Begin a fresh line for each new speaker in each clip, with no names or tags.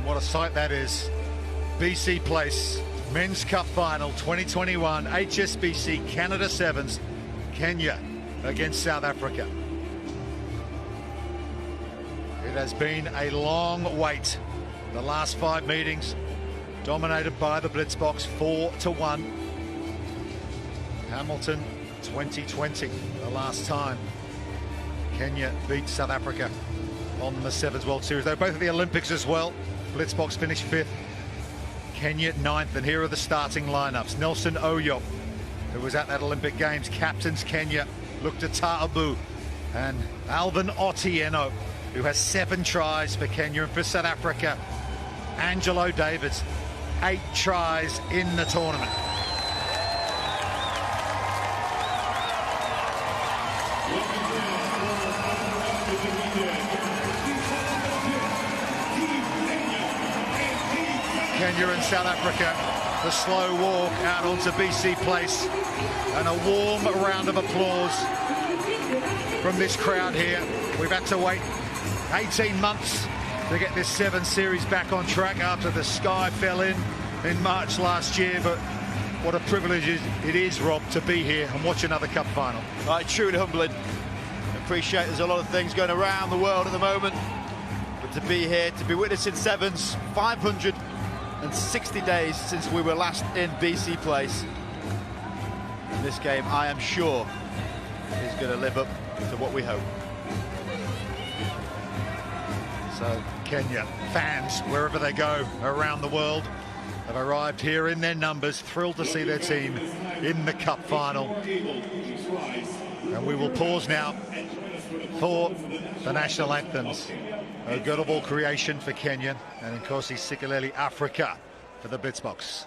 And what a sight that is. BC Place, Men's Cup Final 2021, HSBC Canada Sevens, Kenya against South Africa. It has been a long wait. The last 5 meetings dominated by the Blitzboks, 4-1. Hamilton 2020, the last time Kenya beat South Africa on the Sevens World Series. They're both at the Olympics as well. Blitzboks finished 5th, Kenya 9th, and here are the starting lineups. Nelson Oyo, who was at that Olympic Games, captains Kenya, looked at Taabu, and Alvin Otieno, who has 7 tries for Kenya, and for South Africa, Angelo Davids, 8 tries in the tournament. Kenya and South Africa, the slow walk out onto BC Place, and a warm round of applause from this crowd here. We've had to wait 18 months to get this 7 series back on track after the sky fell in March last year, but what a privilege it is, Rob, to be here and watch another cup final.
Right, truly humbling. Appreciate there's a lot of things going around the world at the moment, but to be here, to be witnessing sevens, 560 days since we were last in BC Place. And this game, I am sure, is going to live up to what we hope.
So Kenya fans, wherever they go around the world, have arrived here in their numbers, thrilled to see their team in the cup final. And we will pause now for the national anthems. A God of all creation for Kenya, and of course, Sikeleli Africa for the Blitzboks.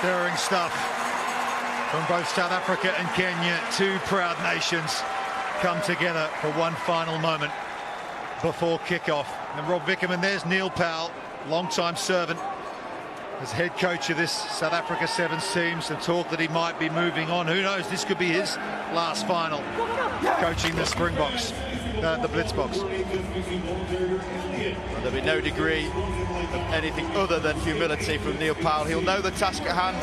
Stirring stuff from both South Africa and Kenya. Two proud nations come together for one final moment before kickoff. And Rob Vickerman, there's Neil Powell, long-time servant as head coach of this South Africa Sevens team. Some talk that he might be moving on. Who knows? This could be his last final coaching the Springboks, the Blitzboks.
Well, there'll be no degree of anything other than humility from Neil Powell. He'll know the task at hand.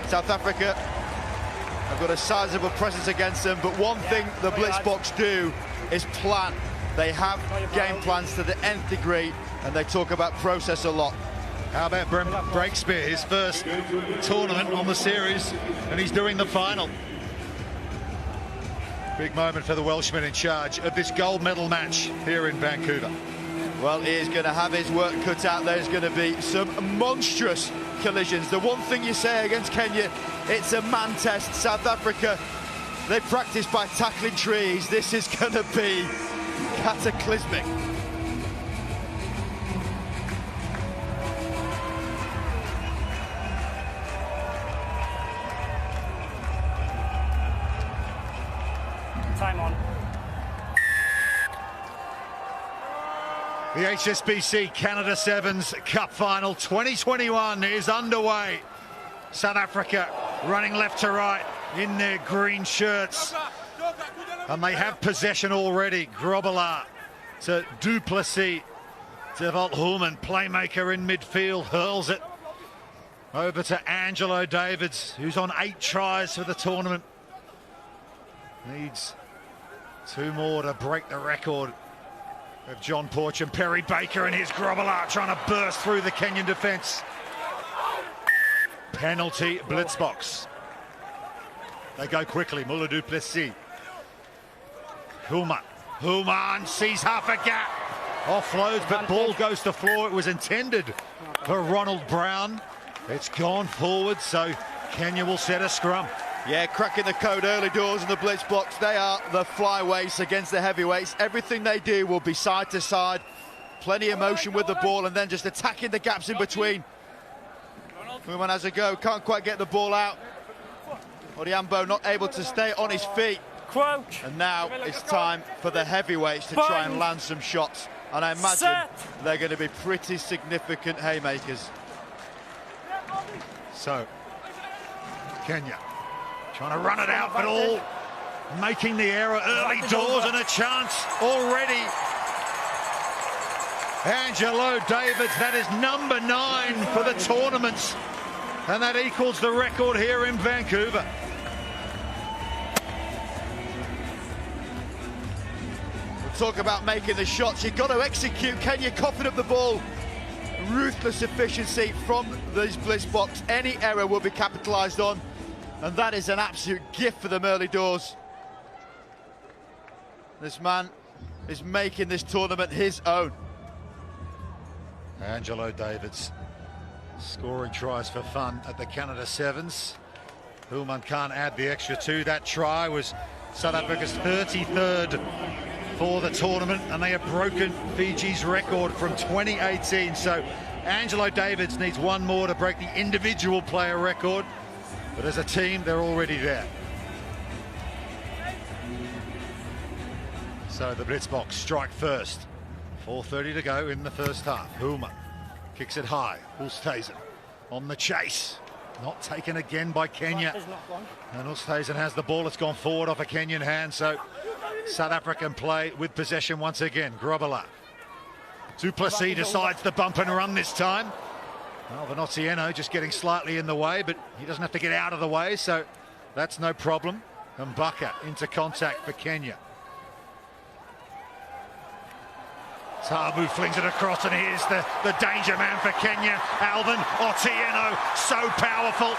South Africa have got a sizable presence against them, but one thing the Blitzboks do is plan. They have game plans to the nth degree, and they talk about process a lot.
How about Brent Breakspear, his first tournament on the series, and he's doing the final. Big moment for the Welshman in charge of this gold medal match here in Vancouver.
Well, he is going to have his work cut out. There's going to be some monstrous collisions. The one thing you say against Kenya, it's a man test. South Africa, they practice by tackling trees. This is going to be cataclysmic.
Time on.
The HSBC Canada Sevens Cup Final 2021 is underway. South Africa running left to right in their green shirts. And they have possession already. Grobelaar to Duplessis to Volthuman, playmaker in midfield, hurls it over to Angelo Davids, who's on 8 tries for the tournament. Needs 2 more to break the record of John Porch. And Perry Baker and his Grobelaar trying to burst through the Kenyan defence. Penalty Blitzboks. They go quickly. Mulla Duplessis. Human sees half a gap. Offloads, but ball goes to floor. It was intended for Ronald Brown. It's gone forward, so Kenya will set a scrum.
Yeah, cracking the code early doors in the Blitzboks. They are the flyweights against the heavyweights. Everything they do will be side to side. Plenty of motion with the ball and then just attacking the gaps in between. Human has a go, can't quite get the ball out. Odhiambo not able to stay on his feet.
Crouch.
And now it's time for the heavyweights to try and land some shots. And I imagine they're going to be pretty significant haymakers.
So, Kenya trying to run it out, but all making the error early doors, and a chance already. Angelo Davids, that is number 9 for the tournament, and that equals the record here in Vancouver.
We'll talk about making the shots. You've got to execute. Kenya coughing up the ball. Ruthless efficiency from these Blitzboks. Any error will be capitalised on. And that is an absolute gift for them early doors. This man is making this tournament his own.
Angelo Davids scoring tries for fun at the Canada Sevens. Human can't add the extra 2. That try was South Africa's 33rd for the tournament, and they have broken Fiji's record from 2018. So Angelo Davids needs 1 more to break the individual player record. But as a team, they're already there. So the Blitzboks strike first. 4:30 to go in the first half. Human kicks it high. Oosthuizen on the chase. Not taken again by Kenya. And Oosthuizen has the ball. It's gone forward off a Kenyan hand. So South African play with possession once again. Grobelaar. Duplessis decides to bump and run this time. Well, Vanotieno just getting slightly in the way, but he doesn't have to get out of the way, so that's no problem. And Mbaka into contact for Kenya. Tabu flings it across, and here's the danger man for Kenya, Alvin Otieno, so powerful.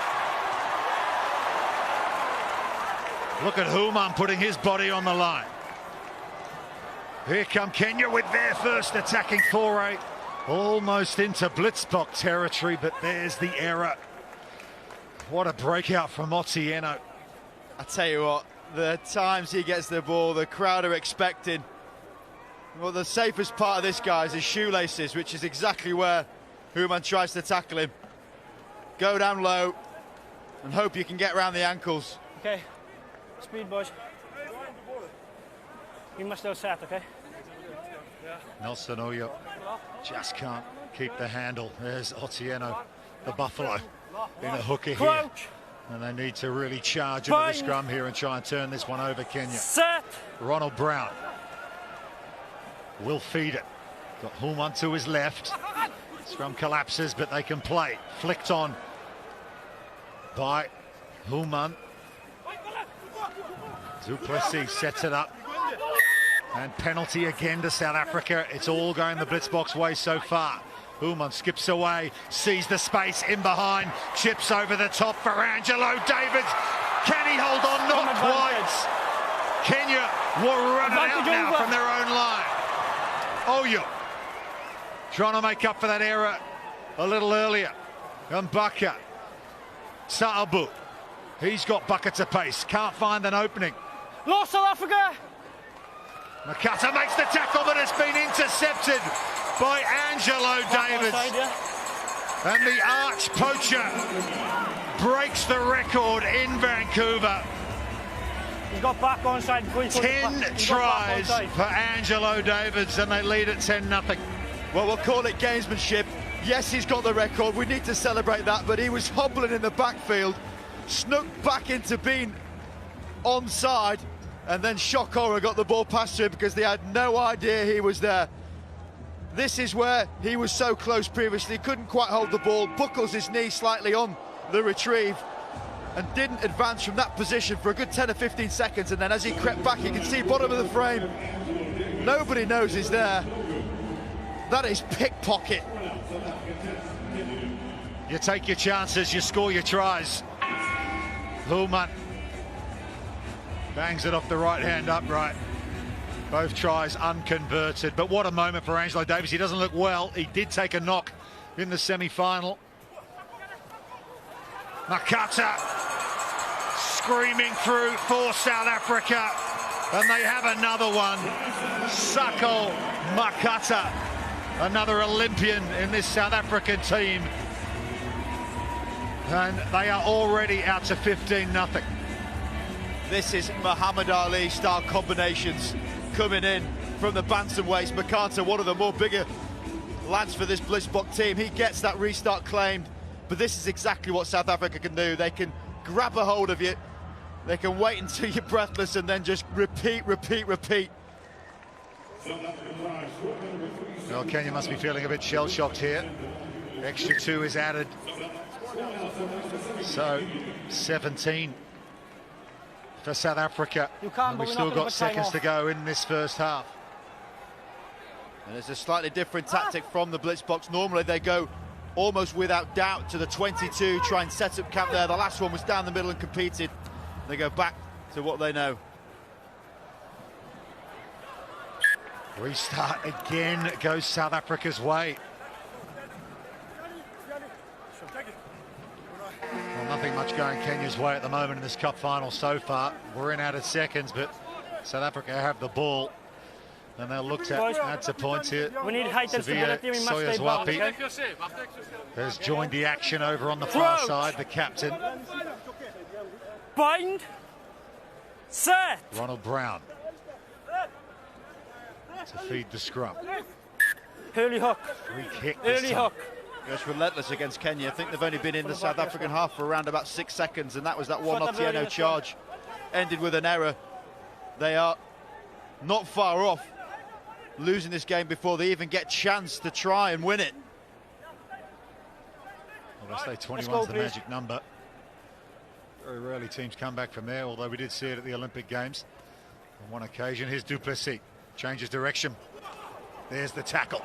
Look at Human putting his body on the line. Here come Kenya with their first attacking foray. Almost into Blitzbok territory, but there's the error. What a breakout from Otieno.
I tell you what, the times he gets the ball, the crowd are expecting. Well, the safest part of this guy is his shoelaces, which is exactly where Human tries to tackle him. Go down low, and hope you can get around the ankles.
Okay. Speed, boys. You must go set, okay?
Nelson Oyo just can't keep the handle. There's Otieno, the Buffalo, in a hooker here.
Crouch.
And they need to really charge into the scrum here and try and turn this one over, Kenya.
Set.
Ronald Brown will feed it. Got Human to his left. Scrum collapses, but they can play. Flicked on by Human. Du Plessis sets it up. And penalty again to South Africa. It's all going the Blitzbox way so far. Human skips away, sees the space in behind, chips over the top for Angelo Davids. Can he hold on? Not quite. Kenya will run it out now from their own line. Oyo trying to make up for that error a little earlier. And Mbaka. Saabu. He's got buckets of pace. Can't find an opening.
Lost South Africa.
Makata makes the tackle, but it's been intercepted by Angelo Davids. And the arch poacher breaks the record in Vancouver.
He's got back onside.
10 tries for Angelo Davids, and they lead at 10-0.
Well, we'll call it gamesmanship. Yes, he's got the record. We need to celebrate that, but he was hobbling in the backfield, snuck back into being onside, and then shock horror got the ball past him because they had no idea he was there. This is where he was so close previously, couldn't quite hold the ball, buckles his knee slightly on the retrieve and didn't advance from that position for a good 10 or 15 seconds, and then as he crept back, you can see bottom of the frame. Nobody knows he's there. That is pickpocket.
You take your chances, you score your tries. Human bangs it off the right hand upright. Both tries unconverted, but what a moment for Angelo Davies. He doesn't look well. He did take a knock in the semi-final. Makata screaming through for South Africa, and they have another one. Sako Makata, another Olympian in this South African team, and they are already out to 15-0.
This is Muhammad Ali style combinations coming in from the bantamweights. Makata, one of the more bigger lads for this Blitzbox team, he gets that restart claimed, but this is exactly what South Africa can do. They can grab a hold of you, they can wait until you're breathless and then just repeat.
Well, Kenya must be feeling a bit shell-shocked here. Extra 2 is added, so 17 for South Africa. And we've still got seconds to go in this first half.
And it's a slightly different tactic from the Blitzbox. Normally they go almost without doubt to the 22, try and set up camp there. The last one was down the middle and competed. They go back to what they know.
Restart again goes South Africa's way. Well, nothing much going Kenya's way at the moment in this cup final so far. We're in added seconds, but South Africa have the ball, and they'll look to add some points here.
We need height and stability. We must stay balanced, okay?
Has joined the action over on the far side, the captain.
Bind. Set.
Ronald Brown to feed the scrum.
Early hook.
Free kick this
Early
time.
hook.
Just relentless against Kenya. I think they've only been in the South African half for around about 6 seconds, and that was that one Otieno charge. Ended with an error. They are not far off losing this game before they even get chance to try and win it.
Well, they say 21's the magic number. Very rarely teams come back from there, although we did see it at the Olympic Games on one occasion. Here's Du Plessis, changes direction. There's the tackle.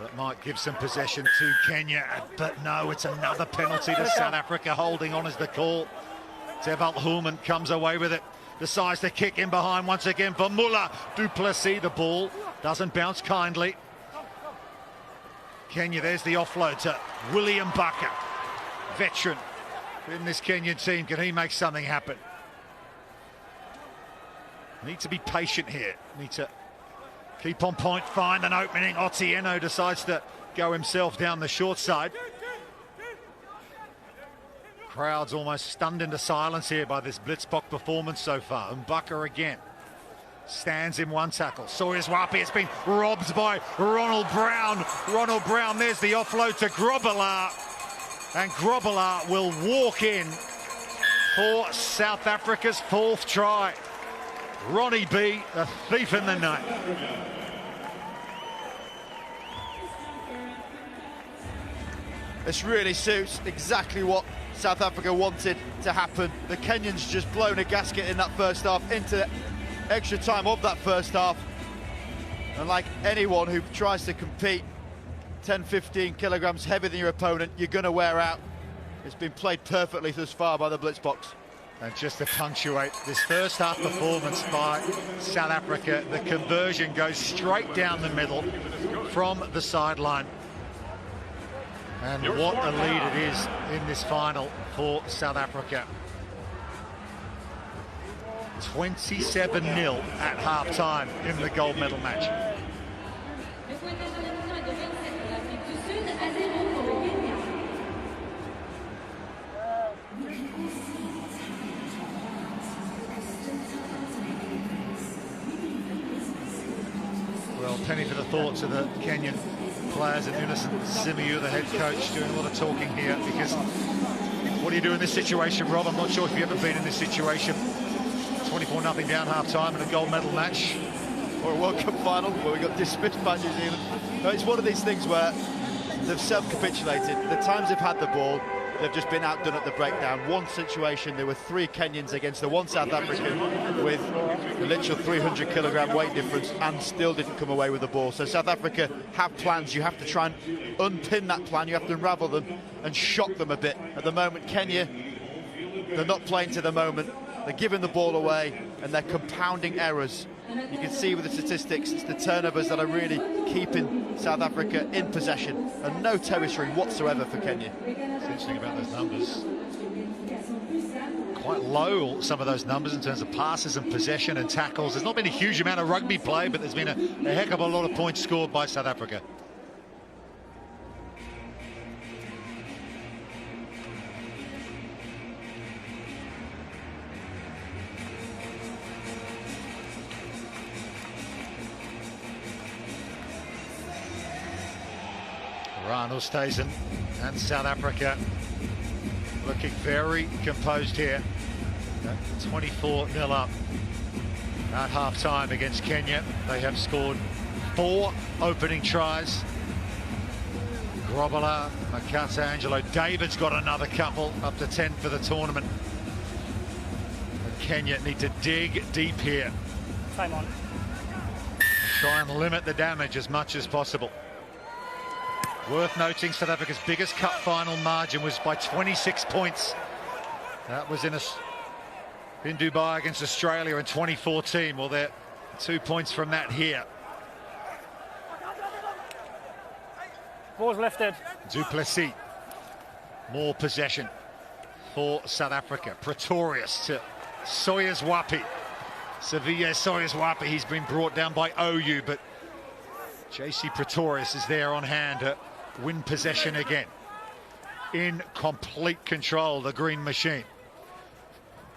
That might give some possession to Kenya, but no, it's another penalty to South Africa. Holding on is the call. Tevald Human comes away with it. Decides to kick in behind once again for Muller. Du Plessis, the ball doesn't bounce kindly. Kenya, there's the offload to William Mbaka, veteran in this Kenyan team. Can he make something happen? Need to be patient here. Need to keep on point, find an opening. Otieno decides to go himself down the short side. Crowd's almost stunned into silence here by this Blitzbox performance so far. Mbaka again stands in one tackle. Sawyers Wapi has been robbed by Ronald Brown. Ronald Brown, there's the offload to Grobbelaar. And Grobbelaar will walk in for South Africa's 4th try. Ronnie B, a thief in the night.
This really suits exactly what South Africa wanted to happen. The Kenyans just blown a gasket in that first half into extra time of that first half. And like anyone who tries to compete 10-15 kilograms heavier than your opponent, you're going to wear out. It's been played perfectly thus far by the Blitzbox.
And just to punctuate this first half performance by South Africa, the conversion goes straight down the middle from the sideline. And what a lead it is in this final for South Africa. 27-0 at half-time in the gold medal match. Well, penny for the thoughts of the Kenyan players and Innocent Simiyu, the head coach, doing a lot of talking here, because what do you do in this situation, Rob? I'm not sure if you've ever been in this situation. 24-0 down half-time in a gold medal match.
Or a World Cup final where we got dismissed by New Zealand. No, it's one of these things where they've self-capitulated. The times they've had the ball, they've just been outdone at the breakdown. One situation, there were 3 Kenyans against the 1 South African with a literal 300 kilogram weight difference and still didn't come away with the ball. So South Africa have plans. You have to try and unpin that plan. You have to unravel them and shock them a bit. At the moment, Kenya, they're not playing to the moment. They're giving the ball away and they're compounding errors. You can see with the statistics, it's the turnovers that are really keeping South Africa in possession, and no territory whatsoever for Kenya.
What's interesting about those numbers, quite low, some of those numbers in terms of passes and possession and tackles. There's not been a huge amount of rugby play, but there's been a heck of a lot of points scored by South Africa. Ryan Oosthuizen and South Africa looking very composed here. 24-0 up at half-time against Kenya. They have scored 4 opening tries. Grobbelaar, Makasa, Angelo David's got another couple, up to 10 for the tournament. And Kenya need to dig deep here.
Time on.
Try and limit the damage as much as possible. Worth noting, South Africa's biggest cup final margin was by 26 points. That was in Dubai against Australia in 2014. Well, they're 2 points from that here.
Ball's lifted.
Du Plessis. More possession for South Africa. Pretorius to Sawyers Wapi. Sevilla Sawyers Wapi. He's been brought down by OU, but JC Pretorius is there on hand to win possession again. In complete control, the green machine.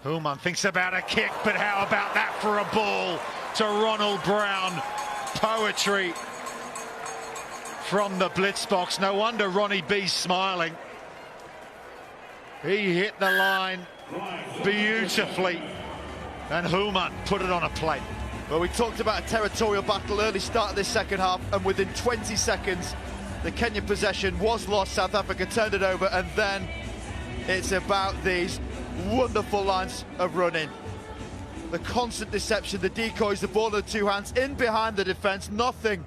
Human thinks about a kick, but how about that for a ball to Ronald Brown? Poetry from the Blitzbox. No wonder Ronnie B's smiling. He hit the line beautifully, and Human put it on a plate.
Well, we talked about a territorial battle early start of this second half, and within 20 seconds, the Kenyan possession was lost. South Africa turned it over, and then it's about these wonderful lines of running. The constant deception, the decoys, the ball in the 2 hands, in behind the defence, nothing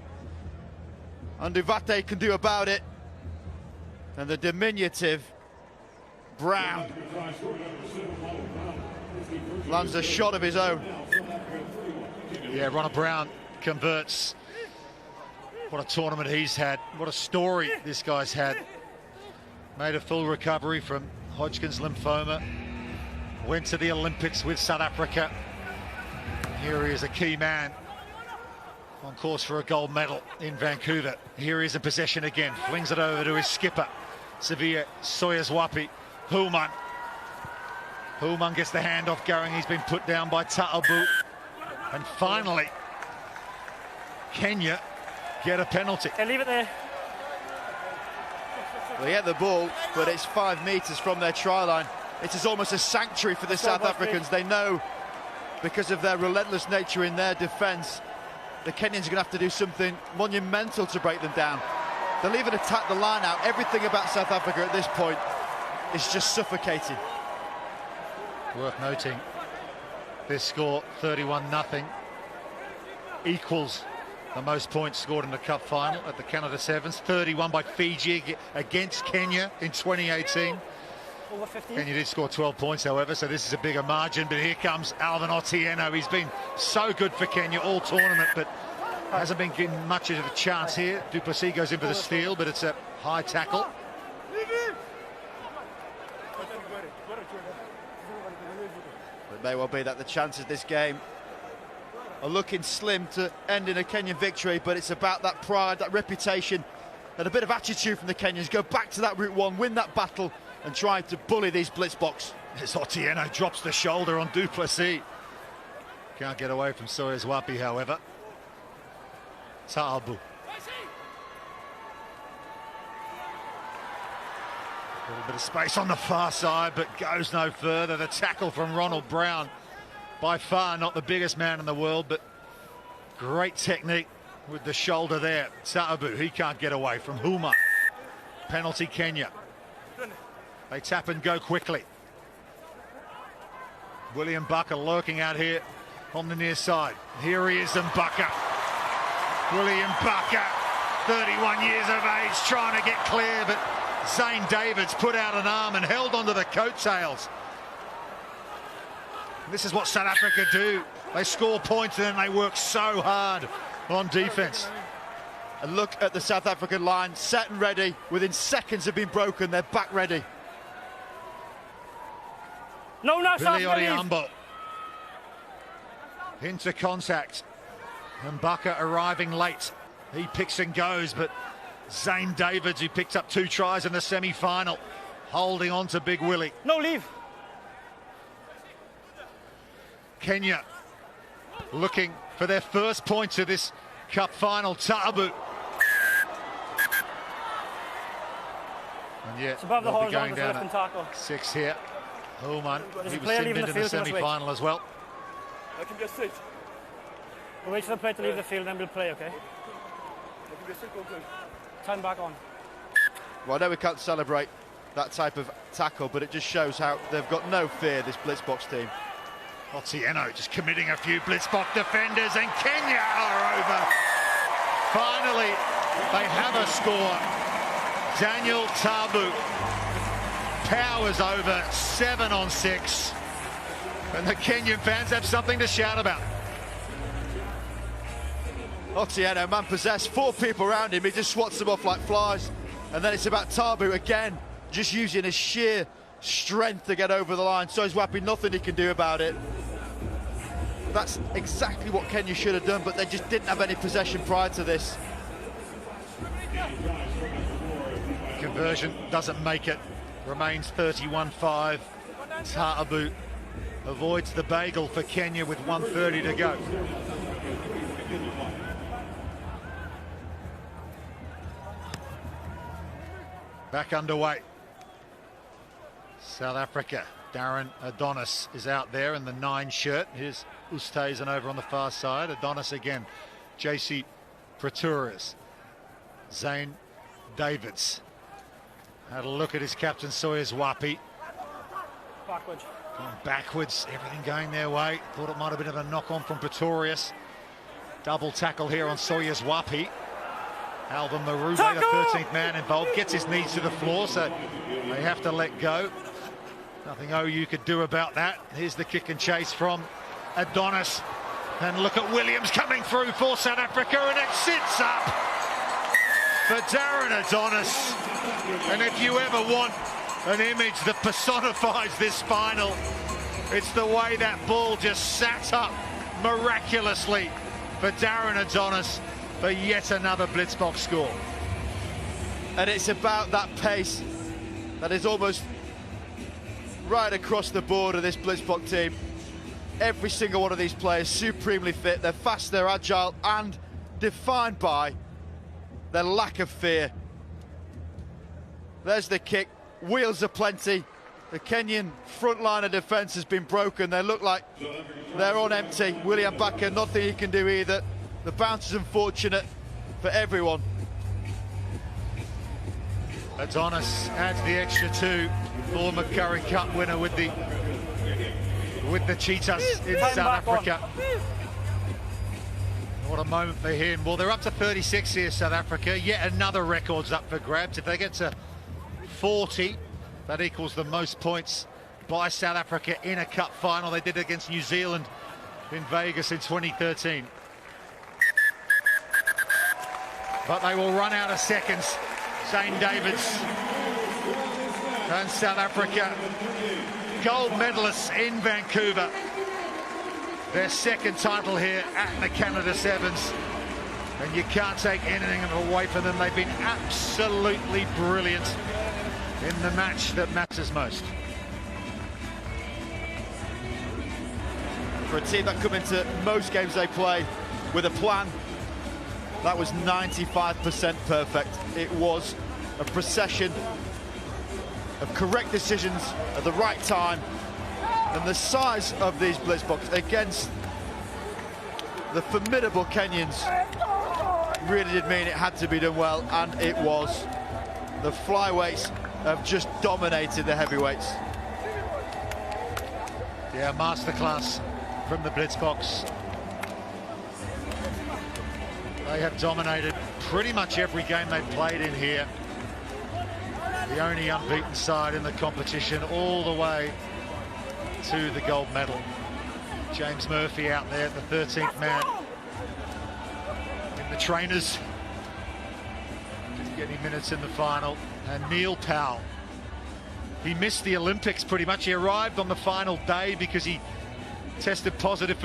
Anduvate can do about it. And the diminutive Brown lands a shot of his own.
Yeah, Ronald Brown converts. What a tournament he's had. What a story this guy's had. Made a full recovery from Hodgkin's lymphoma. Went to the Olympics with South Africa. Here he is, a key man on course for a gold medal in Vancouver. Here he is in possession again. Flings it over to his skipper, Sevilla Sawyers Wapi. Human Human gets the handoff going. He's been put down by Ta'abu. And finally, Kenya get a penalty.
Okay, leave it there.
They get the ball, but it's 5 metres from their try line. It is almost a sanctuary for the South Africans. They know, because of their relentless nature in their defence, the Kenyans are going to have to do something monumental to break them down. They'll even attack the line out. Everything about South Africa at this point is just suffocating.
Worth noting, this score, 31-0, equals the most points scored in the Cup final at the Canada Sevens. 31 by Fiji against Kenya in 2018.
Over 50.
Kenya did score 12 points, however, so this is a bigger margin. But here comes Alvin Otieno. He's been so good for Kenya all tournament, but hasn't been given much of a chance here. Du Plessis goes in for the steal, but it's a high tackle.
It may well be that the chances of this game are looking slim to end in a Kenyan victory, but it's about that pride, that reputation, and a bit of attitude from the Kenyans. Go back to that Route 1, win that battle, and try to bully these Blitzboks.
As Otieno drops the shoulder on Du Plessis. Can't get away from Sawyers Wapi, however. Ta'abu. A little bit of space on the far side, but goes no further. The tackle from Ronald Brown. By far not the biggest man in the world, but great technique with the shoulder there. Ta'abu, he can't get away from Huma. Penalty Kenya. They tap and go quickly. William Bucker lurking out here on the near side. Here he is, and Bucker. William Bucker, 31 years of age, trying to get clear, but Zane Davids put out an arm and held onto the coattails. This is what South Africa do. They score points and then they work so hard on defence.
And look at the South African line, set and ready. Within seconds have been broken, they're back ready.
No,
Billy Odhiambo into contact, and Bucker arriving late. He picks and goes, but Zane Davids, who picked up 2 tries in the semi-final, holding on to Big Willie.
No, leave.
Kenya looking for their first points of this Cup final. Ta'abu. And yet,
It's above the
they'll be
horizontal,
going down
left and tackle.
at 6 here. Human,
There's
he
a
was
player
sent
leaving
into
the
the
field, can I
semi-final as well.
I can just sit.
We'll wait for the player to leave the field, then we'll play, okay?
I can just sit, go good.
Time back on.
Well, I know we can't celebrate that type of tackle, but it just shows how they've got no fear, this Blitzboks team.
Otieno just committing a few Blitzboks defenders, and Kenya are over. Finally, they have a score. Daniel Tabu powers over 7 on 6. And the Kenyan fans have something to shout about.
Otieno, man possessed, 4 people around him, he just swats them off like flies. And then it's about Tabu again, just using his sheer strength to get over the line. So is Wapi, nothing he can do about it. That's exactly what Kenya should have done, but they just didn't have any possession prior to this.
Conversion doesn't make it, remains 31-5. Ta'abu avoids the bagel for Kenya with 1:30 to go. Back underway. South Africa, Darren Adonis is out there in the 9 shirt. Here's Oosthuizen over on the far side. Adonis again. JC Pretorius. Zane Davids. Had a look at his captain, Sawyers Wapi.
Backwards.
Going backwards, everything going their way. Thought it might have been a knock-on from Pretorius. Double tackle here on Sawyers Wapi. Alvin Marube, the 13th man involved, gets his knees to the floor, so they have to let go. Nothing OU could do about that. Here's the kick and chase from Adonis. And look at Williams coming through for South Africa, and it sits up for Darren Adonis. And if you ever want an image that personifies this final, it's the way that ball just sat up miraculously for Darren Adonis for yet another Blitzboks score.
And it's about that pace that is almost right across the board of this Blitzbox team. Every single one of these players supremely fit. They're fast, they're agile, and defined by their lack of fear. There's the kick, wheels aplenty. The Kenyan front line of defence has been broken. They look like they're on empty. William Bakker, nothing he can do either. The bounce is unfortunate for everyone.
Adonis adds the extra 2. Former Curry Cup winner with the Cheetahs in South Africa. What a moment for him. Well, they're up to 36 here, South Africa. Yet another record's up for grabs. If they get to 40, that equals the most points by South Africa in a cup final. They did it against New Zealand in Vegas in 2013. But they will run out of seconds. Zane Davids and South Africa, gold medalists in Vancouver. Their second title here at the Canada Sevens. And you can't take anything away from them. They've been absolutely brilliant in the match that matters most.
For a team that come into most games they play with a plan, that was 95% perfect. It was a procession of correct decisions at the right time, and the size of these Blitzbox against the formidable Kenyans really did mean it had to be done well, and it was. The flyweights have just dominated the heavyweights.
Yeah, masterclass from the Blitzbox. They have dominated pretty much every game they've played in here. The only unbeaten side in the competition all the way to the gold medal. James Murphy out there, the 13th man in the trainers. Didn't get any minutes in the final. And Neil Powell, he missed the Olympics pretty much. He arrived on the final day because he tested positive for